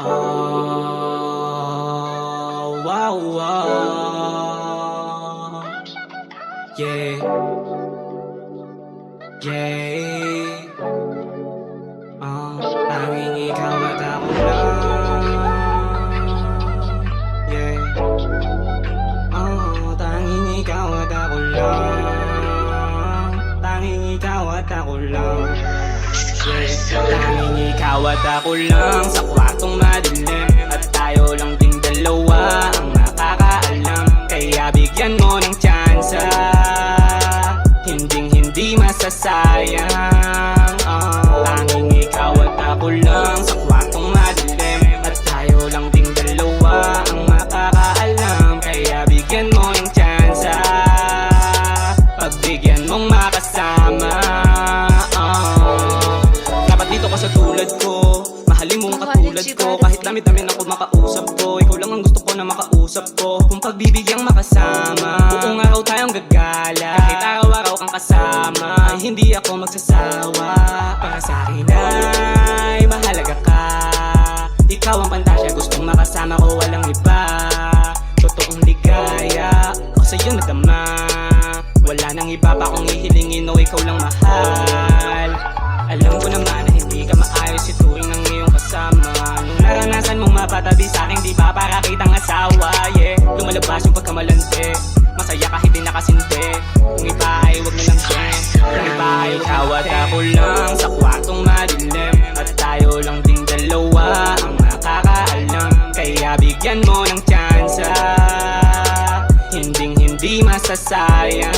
Oh, wow, wow. Yeah. Yeah. Tanging ikaw at ako lang. Yeah. Tanging ikaw at ako lang. Tanging ikaw at ako lang. Tanging ikaw at ako lang sa kwartong madilim. At tayo lang ding dalawa ang makakaalam. Kaya bigyan mo ng tsansa, hindi masasayang. Tanging ikaw at ako lang sa kwartong madilim. At tayo lang ding dalawa ang makakaalam. Kaya bigyan mo ng tsansa, pagbigyan mong makasama. Dito ka sa tulad ko, mahalin mong katulad ko. Kahit dami-dami na ako makausap ko, ikaw lang ang gusto ko na makausap ko. Kung pagbibigyang makasama, buong araw tayong gagala. Kahit araw-araw kang kasama, ay hindi ako magsasawa. Para sa akin ay mahalaga ka. Ikaw ang pantasya, gustong makasama ko, walang iba. Totoong ligaya, o sa'yo nadama. Wala nang iba pa kung ihilingin o ikaw lang mahal. Alam ko naman na hindi ka maayos ituring ng iyong kasama. Nung naranasan mong mapatabi sa'kin, di ba para kitang asawa? Yeah, lumalabas yung pagkamalante, masaya kahit di nakasinte. Kung iba ay wag na lang din, kung iba ay ikaw at ako lang sa kwartong madilim. At tayo lang ding dalawa ang makakaalam. Kaya bigyan mo ng tsansa, hindi masasayang.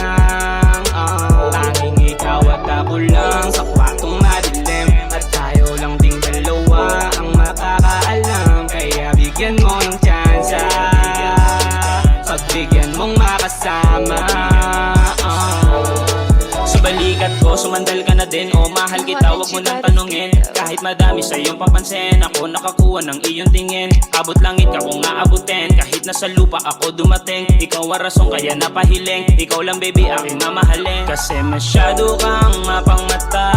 Tanging ikaw at ako lang sa kwartong madilim. At tayo lang ding dalawa ang makakaalam. Kaya bigyan mo ng tsansa, pagbigyan mong makasama. Sa balikat ko, sumandal ka na din. O mahal kita, wag mo nang tanungin. Kahit madami sa iyong papansin, ako nakakuha ng iyong tingin. Abot langit ka kung aabutin, kahit nasa lupa ako dumating. Ikaw ang rason kaya napahiling, ikaw lang baby aking mamahalin. Kasi masyado kang mapangmata,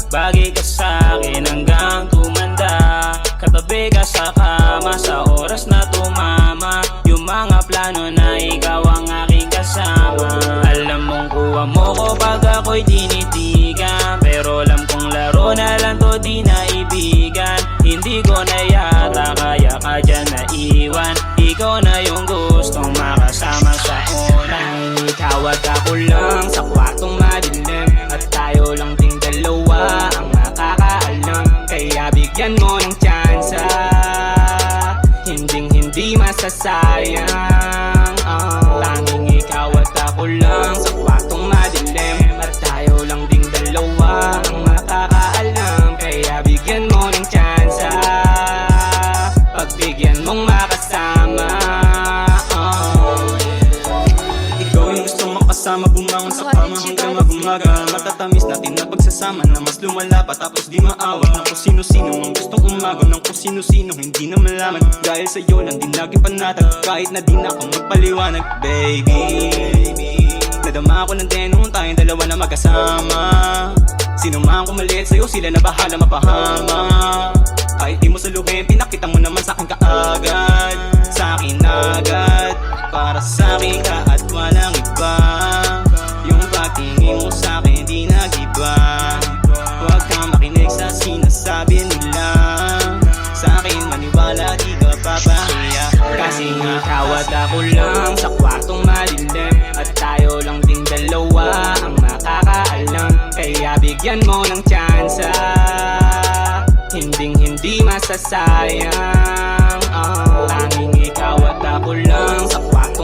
bagay ka sa'kin hanggang tumanda. Katabi ka sa kama sa oras na tumama. Yung mga plano na ikaw ang aking kasama. Alam mong kuha mo ko pag ako'y tinitigan, pero alam kong laro na lang to, di naibigan. Hindi ko na yata kaya ka dyan naiwan. Ikaw na yung gustong makasama sa una. Ikaw at ako lang sa kwartong madilim. At tayo lang ding dalawa ang makakaalam. Kaya bigyan mo ng tsansa, hindi masasayang. Tanging ikaw at ako lang sa kwartong madilim. At tayo lang ding dalawa ang makakaalam. Kaya bigyan mo ng tsansa, pagbigyan mong makasama. Ikaw yung gusto makasama, bumangon sa kama hanggang mag-umaga. Matatamis natin na pagsasama na mas lumala pa tapos di maawa. Ng kung sino-sino ang gustong umago, ng kung sino-sino hindi na malaman. Dahil sa'yo lang din lagi panatag, kahit na di na ako magpaliwanag. Baby, nadama ako ng tenong tayong dalawa na magkasama. Sino man kumalit sa'yo, sila na bahala mapahama. Kahit di mo saluhin, pinakita mo naman sa'kin kaagad. Sa'kin agad, para sa'kin ka at walang iba. Yung pagtingin mo sa'kin di nag-iba. Huwag kang makinig sa sinasabi nila. Sa'kin maniwala, di ka papahiya. Kasi nga ikaw at ako lang sa kwartong madilim. At tayo lang ding dalawa ang makakaalam. Kaya bigyan mo ng tsansa, hindi masasayang. Tanging ikaw at ako lang sa kwartong